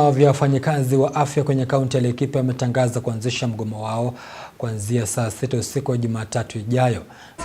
Vyama vya wafanyikazi wa afya kwenye kaunti ya Laikipia wametangaza kuanzisha mgomo wao kuanzia saa 6 usiku wa Jumatatu ijayo.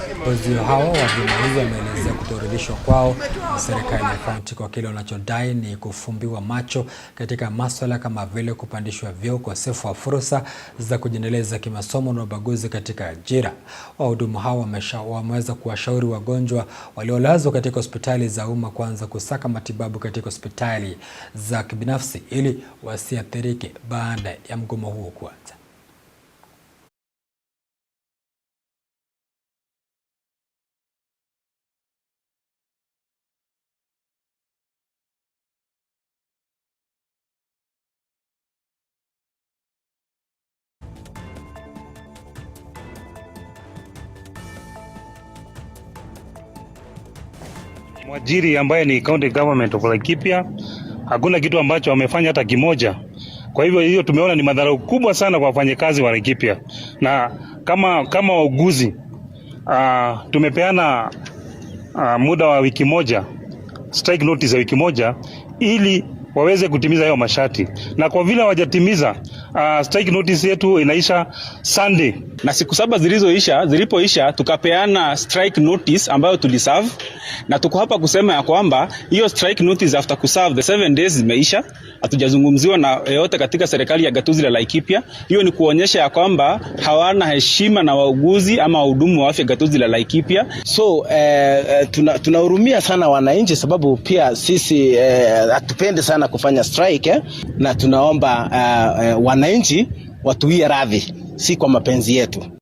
Viongozi hao wa vyama hivyo wameelezea kutoridhishwa kwao na serikali ya kaunti kwa kile wanachodai ni kufumbiwa macho katika masuala kama vile kupandishwa vyeo, ukosefu wa fursa za kujiendeleza kimasomo na ubaguzi katika ajira. Wahudumu hao wameweza kuwashauri wagonjwa waliolazwa katika hospitali za umma kuanza kusaka matibabu katika hospitali za kibinafsi ili wasiathirike baada ya mgomo huo kuanza. Mwajiri ambaye ni county government of Laikipia, hakuna kitu ambacho wamefanya hata kimoja. Kwa hivyo hiyo tumeona ni madhara kubwa sana kwa wafanyakazi wa Laikipia. Na kama wauguzi tumepeana muda wa wiki moja, strike notice ya wiki moja, ili waweze kutimiza hayo masharti. Na kwa vile hawajatimiza, strike notice yetu inaisha Sunday. Na siku 7 zilipoisha tukapeana strike notice ambayo tuliserve, na tuko hapa kusema ya kwamba hiyo strike notice after kuserve the 7 days zimeisha. Hatujazungumziwa na yote katika serikali ya gatuzi la Laikipia. Hiyo ni kuonyesha ya kwamba hawana heshima na wauguzi ama wahudumu wa afya gatuzi la Laikipia. So tunahurumia sana wananchi, sababu pia sisi hatupende sana kufanya strike na tunaomba wananchi watuwie radhi, si kwa mapenzi yetu.